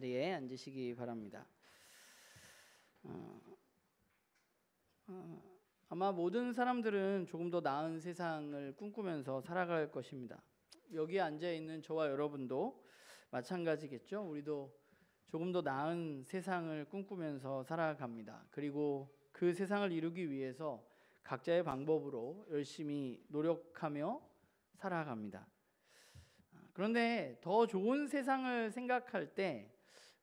자리에 앉으시기 바랍니다. 아마 모든 사람들은 조금 더 나은 세상을 꿈꾸면서 살아갈 것입니다. 여기에 앉아있는 저와 여러분도 마찬가지겠죠. 우리도 조금 더 나은 세상을 꿈꾸면서 살아갑니다. 그리고 그 세상을 이루기 위해서 각자의 방법으로 열심히 노력하며 살아갑니다. 그런데 더 좋은 세상을 생각할 때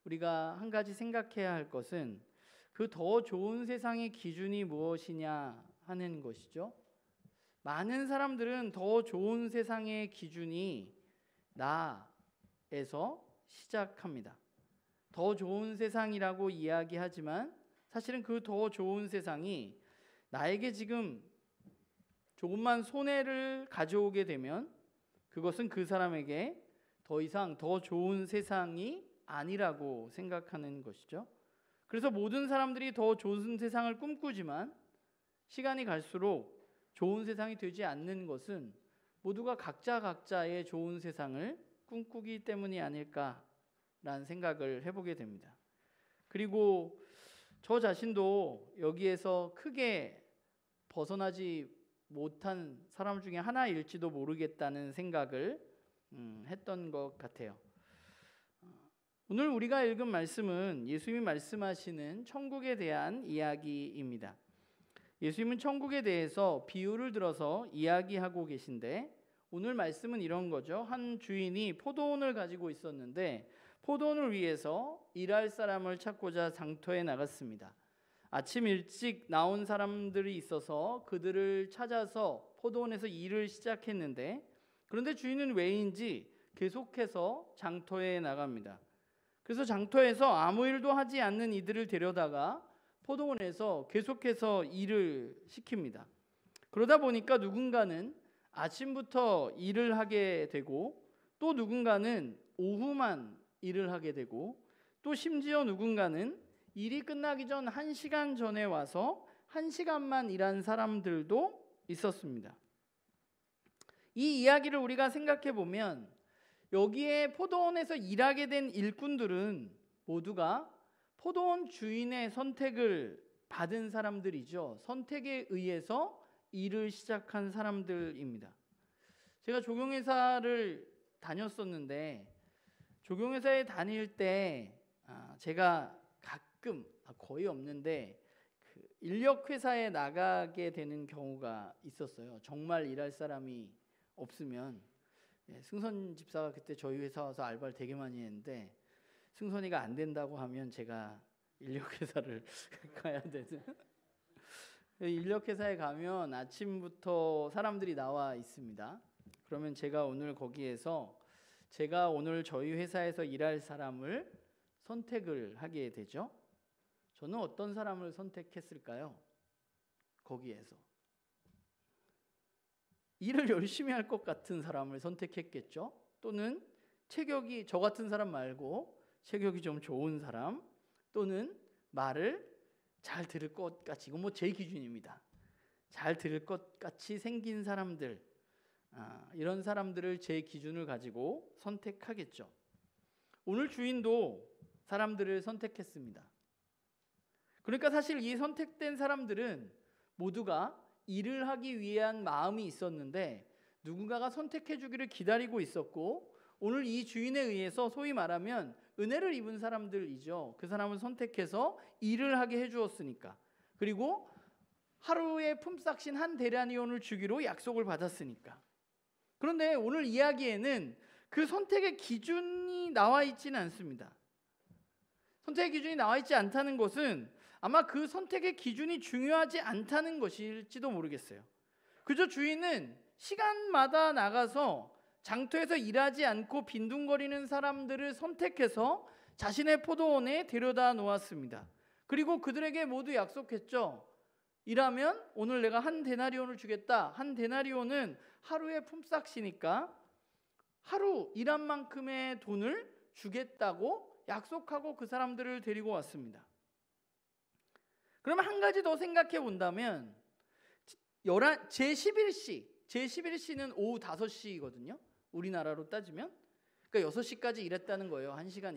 우리가 한 가지 생각해야 할 것은 그 더 좋은 세상의 기준이 무엇이냐 하는 것이죠. 많은 사람들은 더 좋은 세상의 기준이 나에서 시작합니다. 더 좋은 세상이라고 이야기하지만 사실은 그 더 좋은 세상이 나에게 지금 조금만 손해를 가져오게 되면 그것은 그 사람에게 더 이상 더 좋은 세상이 아니라고 생각하는 것이죠. 그래서 모든 사람들이 더 좋은 세상을 꿈꾸지만 시간이 갈수록 좋은 세상이 되지 않는 것은 모두가 각자의 좋은 세상을 꿈꾸기 때문이 아닐까라는 생각을 해보게 됩니다. 그리고 저 자신도 여기에서 크게 벗어나지 못한 사람 중에 하나일지도 모르겠다는 생각을 했던 것 같아요. 오늘 우리가 읽은 말씀은 예수님이 말씀하시는 천국에 대한 이야기입니다. 예수님은 천국에 대해서 비유를 들어서 이야기하고 계신데 오늘 말씀은 이런 거죠. 한 주인이 포도원을 가지고 있었는데 포도원을 위해서 일할 사람을 찾고자 장터에 나갔습니다. 아침 일찍 나온 사람들이 있어서 그들을 찾아서 포도원에서 일을 시작했는데 그런데 주인은 왜인지 계속해서 장터에 나갑니다. 그래서 장터에서 아무 일도 하지 않는 이들을 데려다가 포도원에서 계속해서 일을 시킵니다. 그러다 보니까 누군가는 아침부터 일을 하게 되고 또 누군가는 오후만 일을 하게 되고 또 심지어 누군가는 일이 끝나기 전 1시간 전에 와서 1시간만 일한 사람들도 있었습니다. 이 이야기를 우리가 생각해 보면 여기에 포도원에서 일하게 된 일꾼들은 모두가 포도원 주인의 선택을 받은 사람들이죠. 선택에 의해서 일을 시작한 사람들입니다. 제가 조경회사를 다녔었는데 조경회사에 다닐 때 제가 가끔 거의 없는데 그 인력회사에 나가게 되는 경우가 있었어요. 정말 일할 사람이 없으면 승선 집사가 그때 저희 회사 와서 알바를 되게 많이 했는데 승선이가 안 된다고 하면 제가 인력회사를 가야 되는 인력회사에 가면 아침부터 사람들이 나와 있습니다. 그러면 제가 오늘 거기에서 제가 오늘 저희 회사에서 일할 사람을 선택을 하게 되죠. 저는 어떤 사람을 선택했을까요? 거기에서 일을 열심히 할 것 같은 사람을 선택했겠죠. 또는 체격이 저 같은 사람 말고 체격이 좀 좋은 사람 또는 말을 잘 들을 것 같이 이건 뭐 제 기준입니다. 잘 들을 것 같이 생긴 사람들 이런 사람들을 제 기준을 가지고 선택하겠죠. 오늘 주인도 사람들을 선택했습니다. 그러니까 사실 이 선택된 사람들은 모두가 일을 하기 위한 마음이 있었는데 누군가가 선택해 주기를 기다리고 있었고 오늘 이 주인에 의해서 소위 말하면 은혜를 입은 사람들이죠. 그 사람을 선택해서 일을 하게 해주었으니까. 그리고 하루에 품삯인 한 데나리온을 주기로 약속을 받았으니까. 그런데 오늘 이야기에는 그 선택의 기준이 나와 있지는 않습니다. 선택의 기준이 나와 있지 않다는 것은 아마 그 선택의 기준이 중요하지 않다는 것일지도 모르겠어요. 그저 주인은 시간마다 나가서 장터에서 일하지 않고 빈둥거리는 사람들을 선택해서 자신의 포도원에 데려다 놓았습니다. 그리고 그들에게 모두 약속했죠. 일하면 오늘 내가 한 데나리온을 주겠다. 한 데나리온은 하루의 품삯이니까 하루 일한 만큼의 돈을 주겠다고 약속하고 그 사람들을 데리고 왔습니다. 그러면 한 가지 더 생각해 본다면 제11시는 오후 5시거든요. 우리나라로 따지면 그러니까 6시까지 일했다는 거예요. 1시간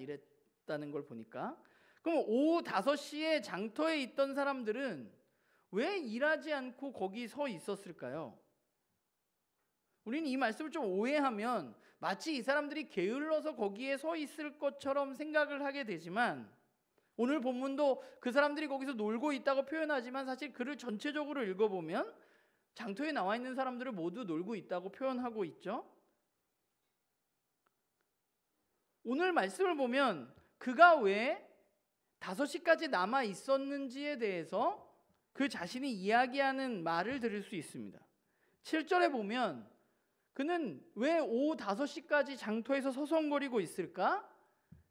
있었다는 걸 보니까, 그럼 오후 5시에 장터에 있던 사람들은 왜 일하지 않고 거기 서 있었을까요? 우리는 이 말씀을 좀 오해하면 마치 이 사람들이 게을러서 거기에 서 있을 것처럼 생각을 하게 되지만, 오늘 본문도 그 사람들이 거기서 놀고 있다고 표현하지만 사실 글을 전체적으로 읽어보면 장터에 나와 있는 사람들을 모두 놀고 있다고 표현하고 있죠. 오늘 말씀을 보면 그가 왜 5시까지 남아 있었는지에 대해서 그 자신이 이야기하는 말을 들을 수 있습니다. 7절에 보면 그는 왜 오후 5시까지 장터에서 서성거리고 있을까?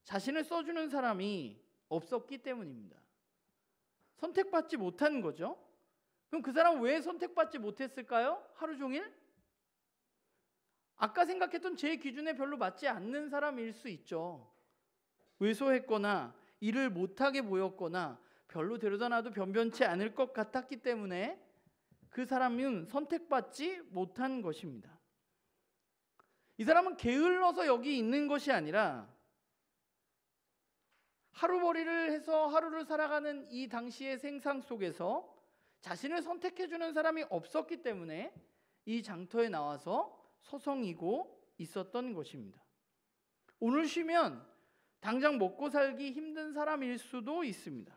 자신을 써주는 사람이 없었기 때문입니다. 선택받지 못한 거죠. 그럼 그 사람은 왜 선택받지 못했을까요? 하루 종일? 아까 생각했던 제 기준에 별로 맞지 않는 사람일 수 있죠. 왜소했거나 일을 못하게 보였거나 별로 데려다 놔도 변변치 않을 것 같았기 때문에 그 사람은 선택받지 못한 것입니다. 이 사람은 게을러서 여기 있는 것이 아니라 하루벌이를 해서 하루를 살아가는 이 당시의 생상 속에서 자신을 선택해주는 사람이 없었기 때문에 이 장터에 나와서 서성이고 있었던 것입니다. 오늘 쉬면 당장 먹고 살기 힘든 사람일 수도 있습니다.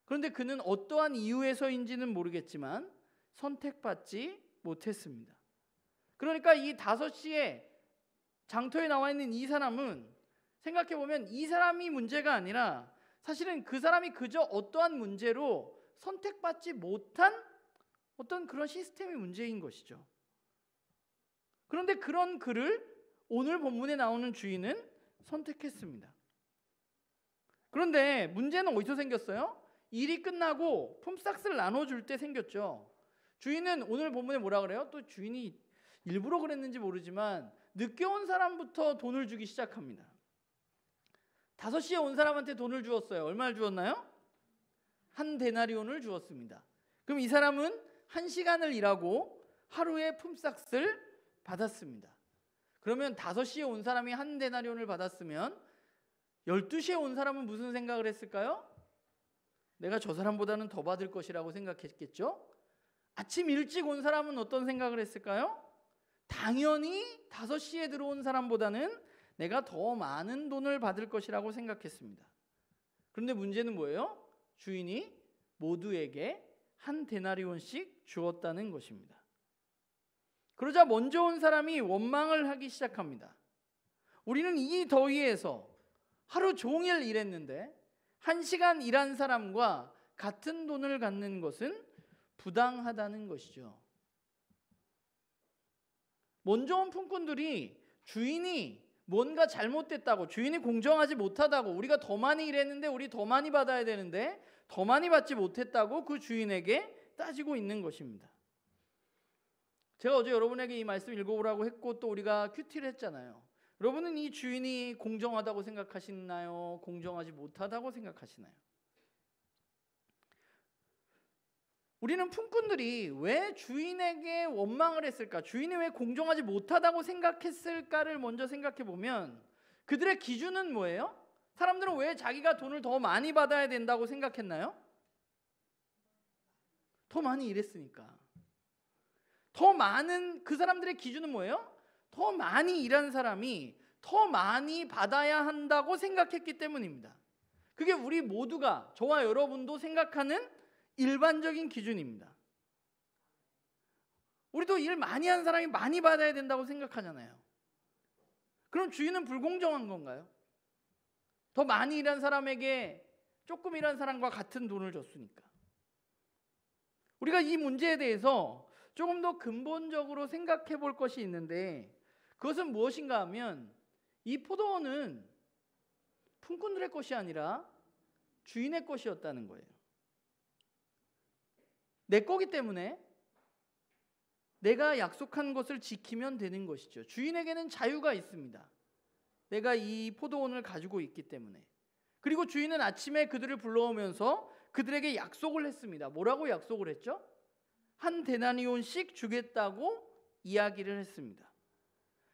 그런데 그는 어떠한 이유에서인지는 모르겠지만 선택받지 못했습니다. 그러니까 이 5시에 장터에 나와 있는 이 사람은 생각해보면 이 사람이 문제가 아니라 사실은 그 사람이 그저 어떠한 문제로 선택받지 못한 어떤 그런 시스템이 문제인 것이죠. 그런데 그런 그를 오늘 본문에 나오는 주인은 선택했습니다. 그런데 문제는 어디서 생겼어요? 일이 끝나고 품삯을 나눠줄 때 생겼죠. 주인은 오늘 본문에 뭐라 그래요? 또 주인이 일부러 그랬는지 모르지만 늦게 온 사람부터 돈을 주기 시작합니다. 5시에 온 사람한테 돈을 주었어요. 얼마를 주었나요? 1데나리온을 주었습니다. 그럼 이 사람은 1시간을 일하고 하루에 품삯을 받았습니다. 그러면 5시에 온 사람이 1데나리온을 받았으면 12시에 온 사람은 무슨 생각을 했을까요? 내가 저 사람보다는 더 받을 것이라고 생각했겠죠? 아침 일찍 온 사람은 어떤 생각을 했을까요? 당연히 5시에 들어온 사람보다는 내가 더 많은 돈을 받을 것이라고 생각했습니다. 그런데 문제는 뭐예요? 주인이 모두에게 1데나리온씩 주었다는 것입니다. 그러자 먼저 온 사람이 원망을 하기 시작합니다. 우리는 이 더위에서 하루 종일 일했는데 1시간 일한 사람과 같은 돈을 갖는 것은 부당하다는 것이죠. 먼저 온 품꾼들이 주인이 뭔가 잘못됐다고, 주인이 공정하지 못하다고, 우리가 더 많이 일했는데 우리 더 많이 받아야 되는데 더 많이 받지 못했다고 그 주인에게 따지고 있는 것입니다. 제가 어제 여러분에게 이 말씀 읽어보라고 했고 또 우리가 큐티를 했잖아요. 여러분은 이 주인이 공정하다고 생각하시나요? 공정하지 못하다고 생각하시나요? 우리는 품꾼들이 왜 주인에게 원망을 했을까? 주인이 왜 공정하지 못하다고 생각했을까를 먼저 생각해 보면 그들의 기준은 뭐예요? 사람들은 왜 자기가 돈을 더 많이 받아야 된다고 생각했나요? 더 많이 일했으니까. 더 많은 그 사람들의 기준은 뭐예요? 더 많이 일한 사람이 더 많이 받아야 한다고 생각했기 때문입니다. 그게 우리 모두가, 저와 여러분도 생각하는 일반적인 기준입니다. 우리도 일 많이 한 사람이 많이 받아야 된다고 생각하잖아요. 그럼 주인은 불공정한 건가요? 더 많이 일한 사람에게 조금 일한 사람과 같은 돈을 줬으니까. 우리가 이 문제에 대해서 조금 더 근본적으로 생각해 볼 것이 있는데 그것은 무엇인가 하면 이 포도원은 품꾼들의 것이 아니라 주인의 것이었다는 거예요. 내 거기 때문에 내가 약속한 것을 지키면 되는 것이죠. 주인에게는 자유가 있습니다. 내가 이 포도원을 가지고 있기 때문에. 그리고 주인은 아침에 그들을 불러오면서 그들에게 약속을 했습니다. 뭐라고 약속을 했죠? 1데나리온씩 주겠다고 이야기를 했습니다.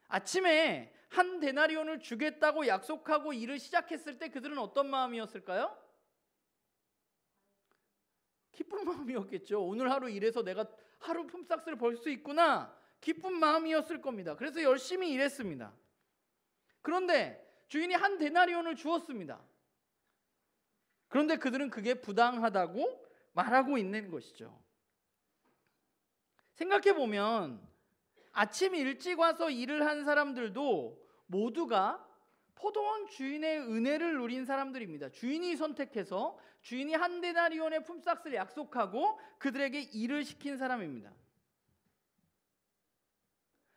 아침에 한 데나리온을 주겠다고 약속하고 일을 시작했을 때 그들은 어떤 마음이었을까요? 기쁜 마음이었겠죠. 오늘 하루 일해서 내가 하루 품삯을 벌 수 있구나. 기쁜 마음이었을 겁니다. 그래서 열심히 일했습니다. 그런데 주인이 한 데나리온을 주었습니다. 그런데 그들은 그게 부당하다고 말하고 있는 것이죠. 생각해 보면 아침 일찍 와서 일을 한 사람들도 모두가 포도원 주인의 은혜를 누린 사람들입니다. 주인이 선택해서 주인이 한 데나리온의 품삯을 약속하고 그들에게 일을 시킨 사람입니다.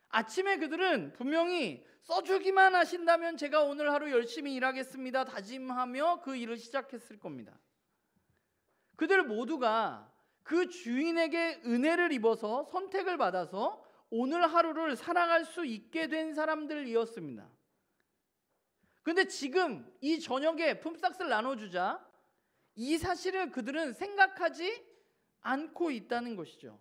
아침에 그들은 분명히 써주기만 하신다면 제가 오늘 하루 열심히 일하겠습니다 다짐하며 그 일을 시작했을 겁니다. 그들 모두가 그 주인에게 은혜를 입어서 선택을 받아서 오늘 하루를 살아갈 수 있게 된 사람들이었습니다. 그런데 지금 이 저녁에 품삯을 나눠주자 이 사실을 그들은 생각하지 않고 있다는 것이죠.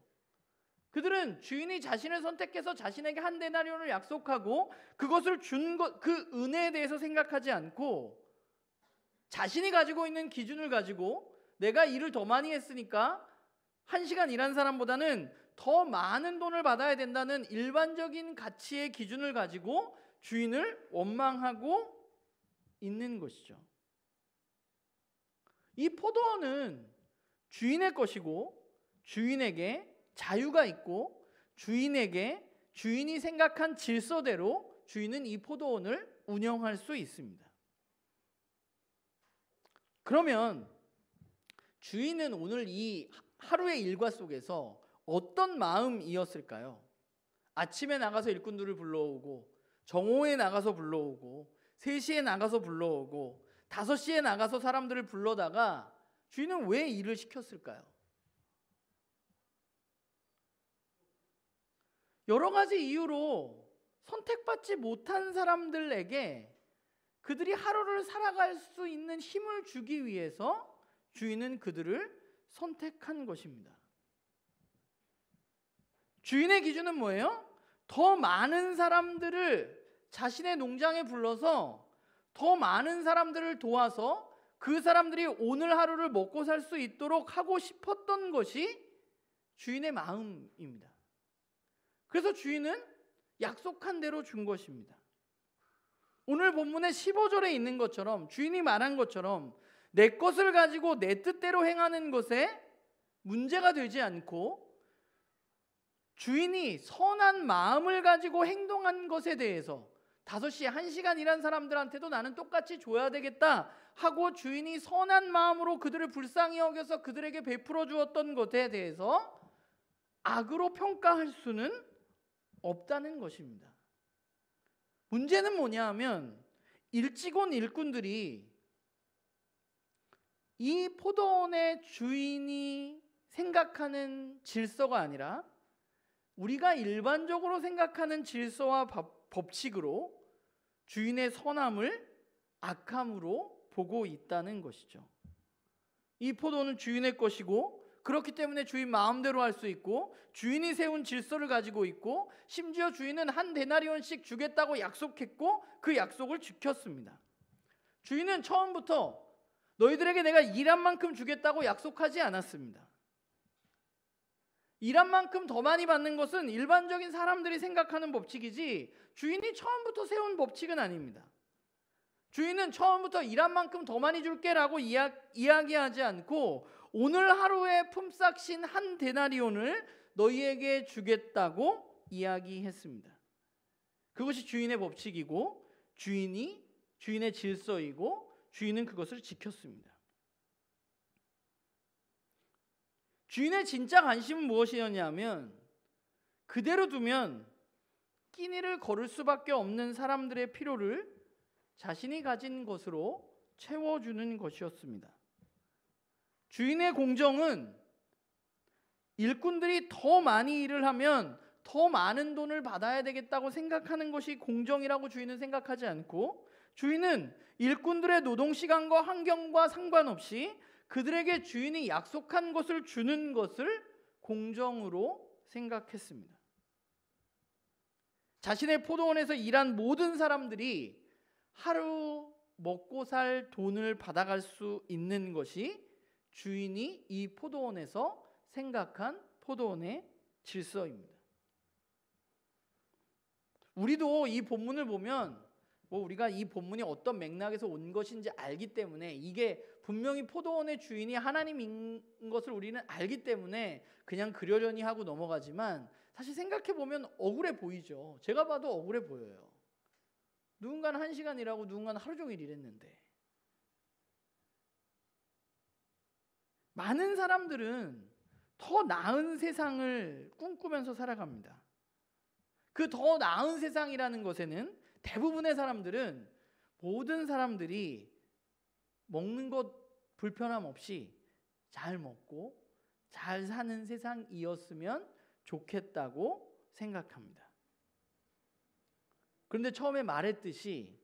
그들은 주인이 자신을 선택해서 자신에게 한 데나리온을 약속하고 그것을 준 그 은혜에 대해서 생각하지 않고 자신이 가지고 있는 기준을 가지고 내가 일을 더 많이 했으니까 1시간 일한 사람보다는 더 많은 돈을 받아야 된다는 일반적인 가치의 기준을 가지고 주인을 원망하고 있는 것이죠. 이 포도원은 주인의 것이고 주인에게 자유가 있고 주인에게 주인이 생각한 질서대로 주인은 이 포도원을 운영할 수 있습니다. 그러면 주인은 오늘 이 하루의 일과 속에서 어떤 마음이었을까요? 아침에 나가서 일꾼들을 불러오고 정오에 나가서 불러오고 3시에 나가서 불러오고 5시에 나가서 사람들을 불러다가 주인은 왜 일을 시켰을까요? 여러 가지 이유로 선택받지 못한 사람들에게 그들이 하루를 살아갈 수 있는 힘을 주기 위해서 주인은 그들을 선택한 것입니다. 주인의 기준은 뭐예요? 더 많은 사람들을 자신의 농장에 불러서 더 많은 사람들을 도와서 그 사람들이 오늘 하루를 먹고 살 수 있도록 하고 싶었던 것이 주인의 마음입니다. 그래서 주인은 약속한 대로 준 것입니다. 오늘 본문의 15절에 있는 것처럼 주인이 말한 것처럼 내 것을 가지고 내 뜻대로 행하는 것에 문제가 되지 않고 주인이 선한 마음을 가지고 행동한 것에 대해서 5시에 1시간 일한 사람들한테도 나는 똑같이 줘야 되겠다 하고 주인이 선한 마음으로 그들을 불쌍히 여겨서 그들에게 베풀어 주었던 것에 대해서 악으로 평가할 수는 없다는 것입니다. 문제는 뭐냐 하면 일찍 온 일꾼들이 이 포도원의 주인이 생각하는 질서가 아니라 우리가 일반적으로 생각하는 질서와 법칙으로 주인의 선함을 악함으로 보고 있다는 것이죠. 이 포도원은 주인의 것이고 그렇기 때문에 주인 마음대로 할 수 있고 주인이 세운 질서를 가지고 있고 심지어 주인은 한 데나리온씩 주겠다고 약속했고 그 약속을 지켰습니다. 주인은 처음부터 너희들에게 내가 일한 만큼 주겠다고 약속하지 않았습니다. 일한 만큼 더 많이 받는 것은 일반적인 사람들이 생각하는 법칙이지 주인이 처음부터 세운 법칙은 아닙니다. 주인은 처음부터 일한 만큼 더 많이 줄게라고 이야기하지 않고 오늘 하루의 품삯인 한 데나리온을 너희에게 주겠다고 이야기했습니다. 그것이 주인의 법칙이고 주인의 질서이고 주인은 그것을 지켰습니다. 주인의 진짜 관심은 무엇이었냐면 그대로 두면 끼니를 거를 수밖에 없는 사람들의 필요를 자신이 가진 것으로 채워주는 것이었습니다. 주인의 공정은 일꾼들이 더 많이 일을 하면 더 많은 돈을 받아야 되겠다고 생각하는 것이 공정이라고 주인은 생각하지 않고 주인은 일꾼들의 노동시간과 환경과 상관없이 그들에게 주인이 약속한 것을 주는 것을 공정으로 생각했습니다. 자신의 포도원에서 일한 모든 사람들이 하루 먹고 살 돈을 받아갈 수 있는 것이 주인이 이 포도원에서 생각한 포도원의 질서입니다. 우리도 이 본문을 보면 우리가 이 본문이 어떤 맥락에서 온 것인지 알기 때문에, 이게 분명히 포도원의 주인이 하나님인 것을 우리는 알기 때문에 그냥 그러려니 하고 넘어가지만, 사실 생각해 보면 억울해 보이죠. 제가 봐도 억울해 보여요. 누군가는 1시간 일하고 누군가는 하루 종일 일했는데. 많은 사람들은 더 나은 세상을 꿈꾸면서 살아갑니다. 그 더 나은 세상이라는 것에는 대부분의 사람들은, 모든 사람들이 먹는 것 불편함 없이 잘 먹고 잘 사는 세상이었으면 좋겠다고 생각합니다. 그런데 처음에 말했듯이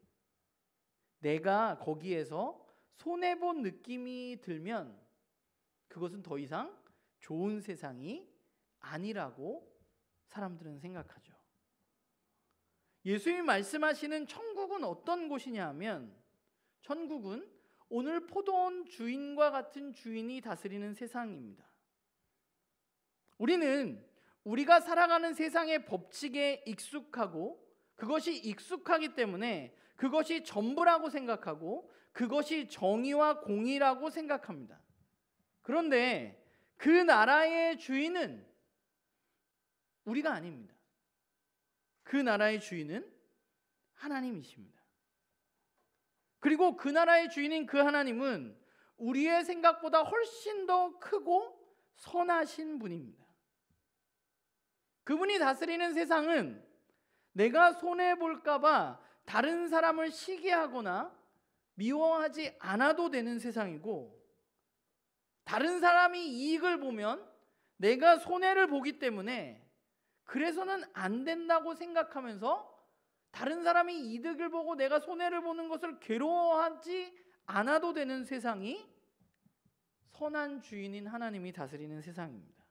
내가 거기에서 손해본 느낌이 들면 그것은 더 이상 좋은 세상이 아니라고 사람들은 생각하죠. 예수님이 말씀하시는 천국은 어떤 곳이냐 하면, 천국은 오늘 포도원 주인과 같은 주인이 다스리는 세상입니다. 우리는 우리가 살아가는 세상의 법칙에 익숙하고, 그것이 익숙하기 때문에 그것이 전부라고 생각하고 그것이 정의와 공의라고 생각합니다. 그런데 그 나라의 주인은 우리가 아닙니다. 그 나라의 주인은 하나님이십니다. 그리고 그 나라의 주인인 그 하나님은 우리의 생각보다 훨씬 더 크고 선하신 분입니다. 그분이 다스리는 세상은 내가 손해볼까 봐 다른 사람을 시기하거나 미워하지 않아도 되는 세상이고, 다른 사람이 이익을 보면 내가 손해를 보기 때문에 그래서는 안 된다고 생각하면서 다른 사람이 이득을 보고 내가 손해를 보는 것을 괴로워하지 않아도 되는 세상이 선한 주인인 하나님이 다스리는 세상입니다.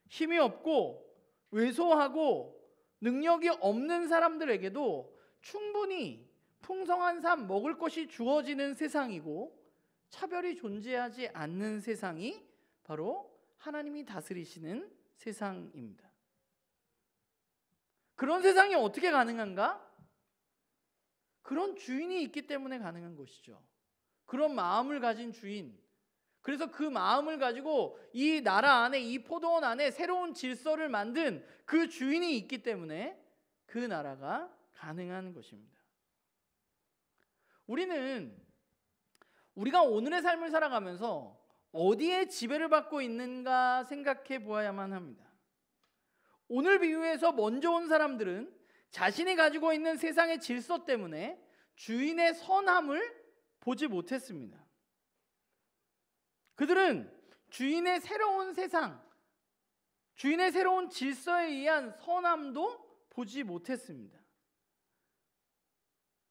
힘이 없고 왜소하고 능력이 없는 사람들에게도 충분히 풍성한 삶, 먹을 것이 주어지는 세상이고, 차별이 존재하지 않는 세상이 바로 하나님이 다스리시는 세상입니다. 그런 세상이 어떻게 가능한가? 그런 주인이 있기 때문에 가능한 것이죠. 그런 마음을 가진 주인. 그래서 그 마음을 가지고 이 나라 안에, 이 포도원 안에 새로운 질서를 만든 그 주인이 있기 때문에 그 나라가 가능한 것입니다. 우리가 오늘의 삶을 살아가면서 어디에 지배를 받고 있는가 생각해 보아야만 합니다. 오늘 비유에서 먼저 온 사람들은 자신이 가지고 있는 세상의 질서 때문에 주인의 선함을 보지 못했습니다. 그들은 주인의 새로운 세상, 주인의 새로운 질서에 의한 선함도 보지 못했습니다.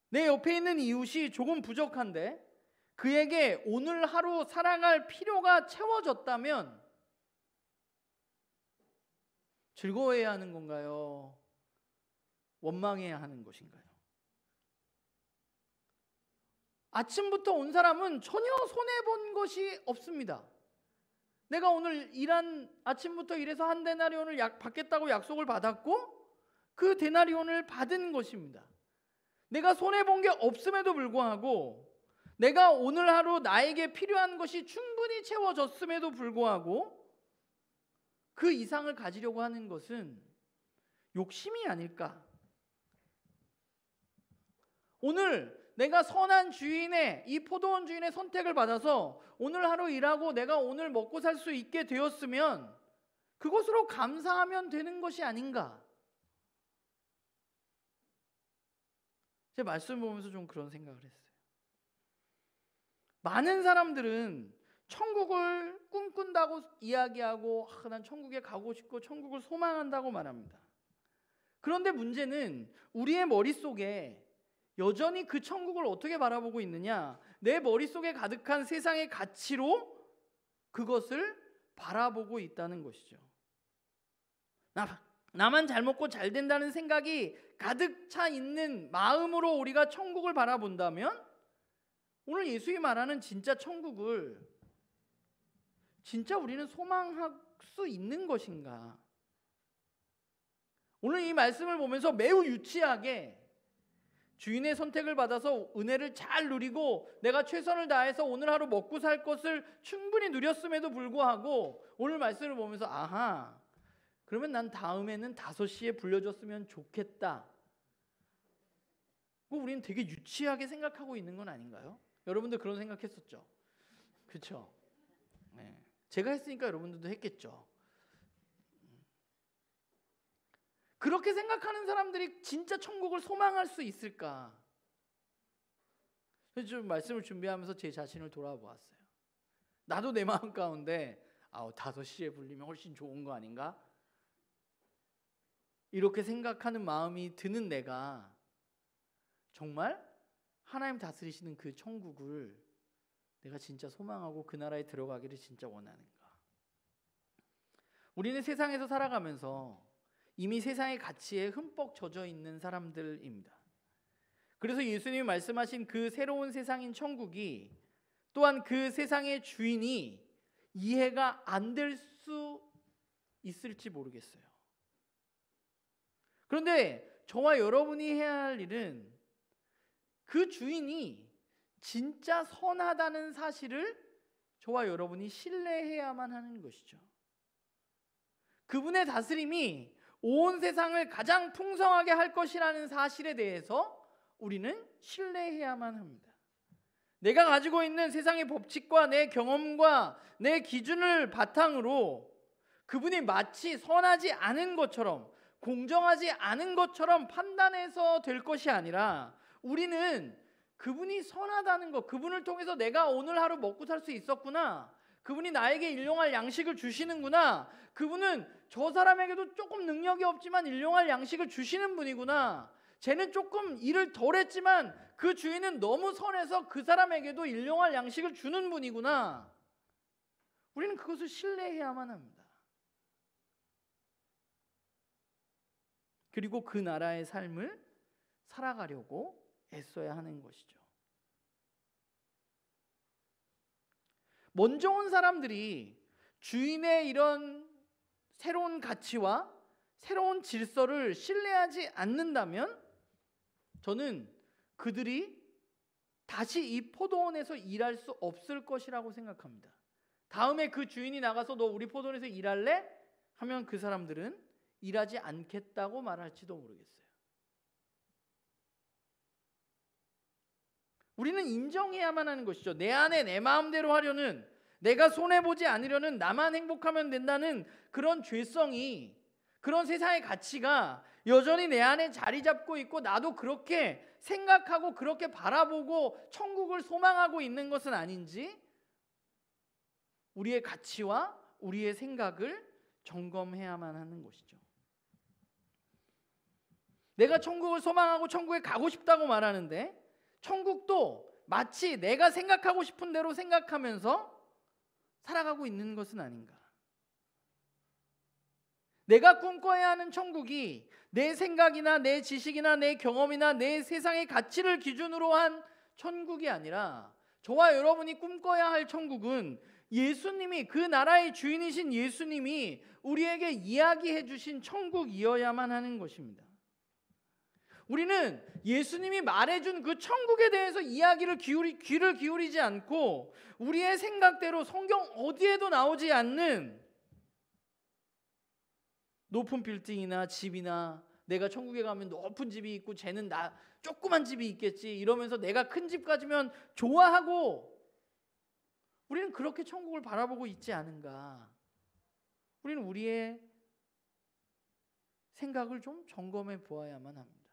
내 옆에 있는 이웃이 조금 부족한데 그에게 오늘 하루 살아갈 필요가 채워졌다면 즐거워해야 하는 건가요? 원망해야 하는 것인가요? 아침부터 온 사람은 전혀 손해본 것이 없습니다. 내가 오늘 아침부터 일해서 한 데나리온을 받겠다고 약속을 받았고 그 데나리온을 받은 것입니다. 내가 손해본 게 없음에도 불구하고, 내가 오늘 하루 나에게 필요한 것이 충분히 채워졌음에도 불구하고 그 이상을 가지려고 하는 것은 욕심이 아닐까? 오늘 내가 선한 주인의, 이 포도원 주인의 선택을 받아서 오늘 하루 일하고 내가 오늘 먹고 살 수 있게 되었으면 그것으로 감사하면 되는 것이 아닌가? 제 말씀 보면서 좀 그런 생각을 했어요. 많은 사람들은 천국을 꿈꾼다고 이야기하고 난 천국에 가고 싶고 천국을 소망한다고 말합니다. 그런데 문제는 우리의 머릿속에 여전히 그 천국을 어떻게 바라보고 있느냐, 내 머릿속에 가득한 세상의 가치로 그것을 바라보고 있다는 것이죠. 나만 잘 먹고 잘 된다는 생각이 가득 차 있는 마음으로 우리가 천국을 바라본다면 오늘 예수님이 말하는 진짜 천국을 진짜 우리는 소망할 수 있는 것인가? 오늘 이 말씀을 보면서 매우 유치하게 주인의 선택을 받아서 은혜를 잘 누리고 내가 최선을 다해서 오늘 하루 먹고 살 것을 충분히 누렸음에도 불구하고 오늘 말씀을 보면서 아하, 그러면 난 다음에는 5시에 불려줬으면 좋겠다. 우리는 되게 유치하게 생각하고 있는 건 아닌가요? 여러분들 그런 생각했었죠? 그렇죠? 네. 제가 했으니까 여러분들도 했겠죠. 그렇게 생각하는 사람들이 진짜 천국을 소망할 수 있을까? 그래서 좀 말씀을 준비하면서 제 자신을 돌아보았어요. 나도 내 마음 가운데 5시에 불리면 훨씬 좋은 거 아닌가? 이렇게 생각하는 마음이 드는 내가 정말 하나님 다스리시는 그 천국을 내가 진짜 소망하고 그 나라에 들어가기를 진짜 원하는가? 우리는 세상에서 살아가면서 이미 세상의 가치에 흠뻑 젖어 있는 사람들입니다. 그래서 예수님이 말씀하신 그 새로운 세상인 천국이 또한 그 세상의 주인이 이해가 안 될 수 있을지 모르겠어요. 그런데 저와 여러분이 해야 할 일은 그 주인이 진짜 선하다는 사실을 저와 여러분이 신뢰해야만 하는 것이죠. 그분의 다스림이 온 세상을 가장 풍성하게 할 것이라는 사실에 대해서 우리는 신뢰해야만 합니다. 내가 가지고 있는 세상의 법칙과 내 경험과 내 기준을 바탕으로 그분이 마치 선하지 않은 것처럼 공정하지 않은 것처럼 판단해서 될 것이 아니라 우리는 그분이 선하다는 것, 그분을 통해서 내가 오늘 하루 먹고 살 수 있었구나, 그분이 나에게 일용할 양식을 주시는구나, 그분은 저 사람에게도 조금 능력이 없지만 일용할 양식을 주시는 분이구나, 쟤는 조금 일을 덜 했지만 그 주인은 너무 선해서 그 사람에게도 일용할 양식을 주는 분이구나. 우리는 그것을 신뢰해야만 합니다. 그리고 그 나라의 삶을 살아가려고 애써야 하는 것이죠. 먼저 온 사람들이 주인의 이런 새로운 가치와 새로운 질서를 신뢰하지 않는다면 저는 그들이 다시 이 포도원에서 일할 수 없을 것이라고 생각합니다. 다음에 그 주인이 나가서 너 우리 포도원에서 일할래? 하면 그 사람들은 일하지 않겠다고 말할지도 모르겠어요. 우리는 인정해야만 하는 것이죠. 내 안에 내 마음대로 하려는, 내가 손해보지 않으려는, 나만 행복하면 된다는 그런 죄성이, 그런 세상의 가치가 여전히 내 안에 자리 잡고 있고 나도 그렇게 생각하고 그렇게 바라보고 천국을 소망하고 있는 것은 아닌지 우리의 가치와 우리의 생각을 점검해야만 하는 것이죠. 내가 천국을 소망하고 천국에 가고 싶다고 말하는데 천국도 마치 내가 생각하고 싶은 대로 생각하면서 살아가고 있는 것은 아닌가? 내가 꿈꿔야 하는 천국이 내 생각이나 내 지식이나 내 경험이나 내 세상의 가치를 기준으로 한 천국이 아니라 저와 여러분이 꿈꿔야 할 천국은 예수님이, 그 나라의 주인이신 예수님이 우리에게 이야기해 주신 천국이어야만 하는 것입니다. 우리는 예수님이 말해준 그 천국에 대해서 귀를 기울이지 않고 우리의 생각대로 성경 어디에도 나오지 않는 높은 빌딩이나 집이나 내가 천국에 가면 높은 집이 있고 쟤는 나 조그만 집이 있겠지 이러면서 내가 큰 집 가지면 좋아하고 우리는 그렇게 천국을 바라보고 있지 않은가? 우리는 우리의 생각을 좀 점검해 보아야만 합니다.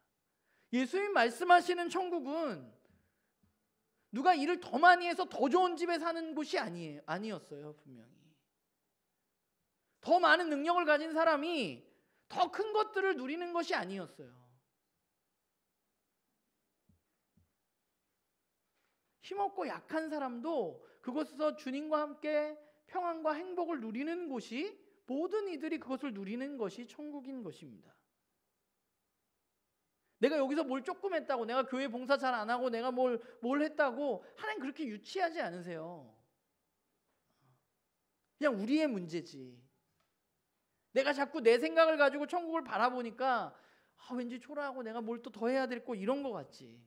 예수님 말씀하시는 천국은 누가 일을 더 많이 해서 더 좋은 집에 사는 곳이 아니었어요. 분명히 더 많은 능력을 가진 사람이 더 큰 것들을 누리는 것이 아니었어요. 힘없고 약한 사람도 그곳에서 주님과 함께 평안과 행복을 누리는 곳이 모든 이들이 그것을 누리는 것이 천국인 것입니다. 내가 여기서 뭘 조금 했다고, 내가 교회 봉사 잘 안 하고 내가 뭘 했다고 하나님 그렇게 유치하지 않으세요. 그냥 우리의 문제지. 내가 자꾸 내 생각을 가지고 천국을 바라보니까 왠지 초라하고 내가 뭘 또 더 해야 될 거 이런 거 같지.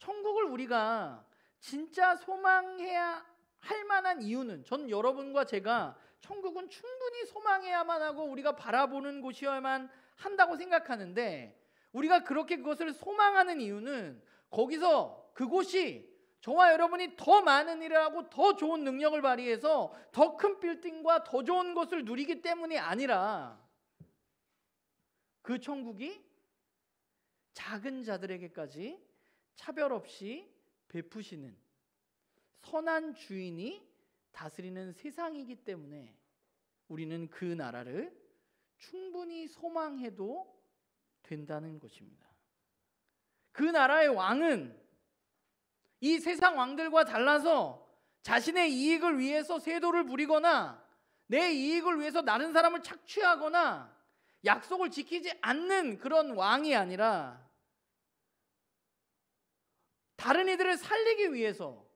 천국을 우리가 진짜 소망해야 할 만한 이유는, 전 여러분과 제가 천국은 충분히 소망해야만 하고 우리가 바라보는 곳이어야만 한다고 생각하는데, 우리가 그렇게 그것을 소망하는 이유는 거기서 그곳이 저와 여러분이 더 많은 일을 하고 더 좋은 능력을 발휘해서 더 큰 빌딩과 더 좋은 것을 누리기 때문이 아니라, 그 천국이 작은 자들에게까지 차별 없이 베푸시는 선한 주인이 다스리는 세상이기 때문에 우리는 그 나라를 충분히 소망해도 된다는 것입니다. 그 나라의 왕은 이 세상 왕들과 달라서 자신의 이익을 위해서 세도를 부리거나 내 이익을 위해서 다른 사람을 착취하거나 약속을 지키지 않는 그런 왕이 아니라, 다른 이들을 살리기 위해서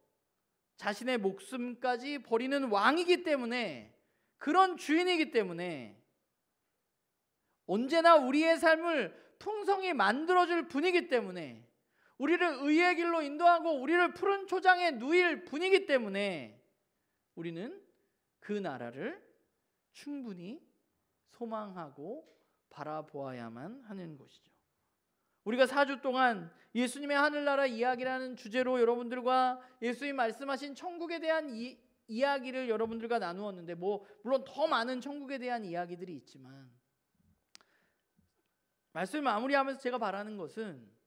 자신의 목숨까지 버리는 왕이기 때문에, 그런 주인이기 때문에 언제나 우리의 삶을 풍성히 만들어줄 분이기 때문에, 우리를 의의 길로 인도하고 우리를 푸른 초장에 누일 분이기 때문에 우리는 그 나라를 충분히 소망하고 바라보아야만 하는 것이죠. 우리가 4주 동안 예수님의 하늘나라 이야기라는 주제로 여러분들과 예수님 말씀하신 천국에 대한 이야기를 여러분들과 나누었는데, 물론 더 많은 천국에 대한 이야기들이 있지만, 말씀을 마무리하면서 제가 바라는 것은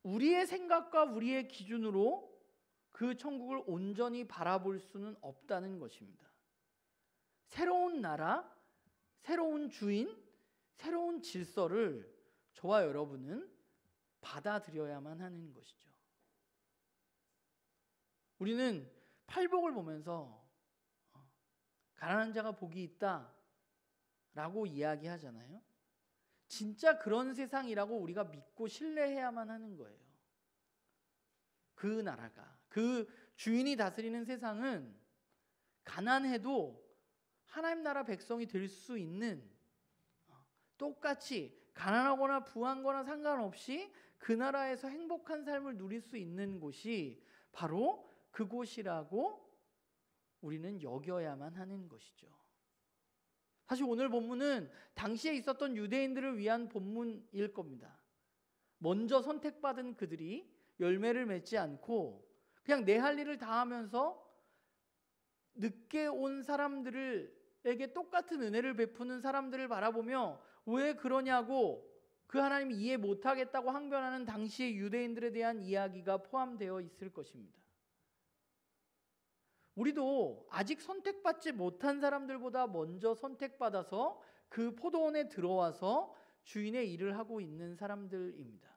우리의 생각과 우리의 기준으로 그 천국을 온전히 바라볼 수는 없다는 것입니다. 새로운 나라, 새로운 주인, 새로운 질서를 저와 여러분은 받아들여야만 하는 것이죠. 우리는 팔복을 보면서 가난한 자가 복이 있다 라고 이야기하잖아요. 진짜 그런 세상이라고 우리가 믿고 신뢰해야만 하는 거예요. 그 나라가, 그 주인이 다스리는 세상은 가난해도 하나님 나라 백성이 될 수 있는, 똑같이 가난하거나 부한거나 상관없이 그 나라에서 행복한 삶을 누릴 수 있는 곳이 바로 그곳이라고 우리는 여겨야만 하는 것이죠. 사실 오늘 본문은 당시에 있었던 유대인들을 위한 본문일 겁니다. 먼저 선택받은 그들이 열매를 맺지 않고 그냥 내 할 일을 다 하면서 늦게 온 사람들에게 똑같은 은혜를 베푸는 사람들을 바라보며 왜 그러냐고 그 하나님이 이해 못하겠다고 항변하는 당시의 유대인들에 대한 이야기가 포함되어 있을 것입니다. 우리도 아직 선택받지 못한 사람들보다 먼저 선택받아서 그 포도원에 들어와서 주인의 일을 하고 있는 사람들입니다.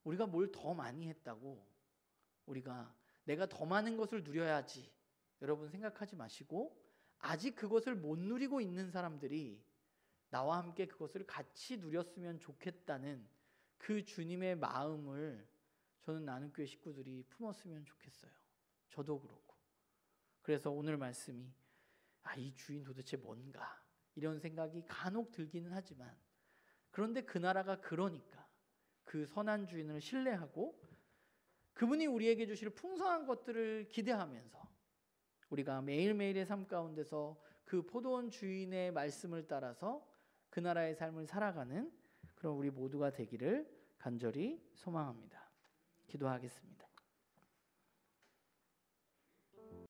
우리가 뭘 더 많이 했다고 내가 더 많은 것을 누려야지, 여러분 생각하지 마시고, 아직 그것을 못 누리고 있는 사람들이 나와 함께 그것을 같이 누렸으면 좋겠다는 그 주님의 마음을 저는 나눔교회 식구들이 품었으면 좋겠어요. 저도 그렇고. 그래서 오늘 말씀이 이 주인 도대체 뭔가 이런 생각이 간혹 들기는 하지만, 그런데 그 나라가 그러니까 그 선한 주인을 신뢰하고 그분이 우리에게 주실 풍성한 것들을 기대하면서 우리가 매일매일의 삶 가운데서 그 포도원 주인의 말씀을 따라서 그 나라의 삶을 살아가는 그런 우리 모두가 되기를 간절히 소망합니다. 기도하겠습니다.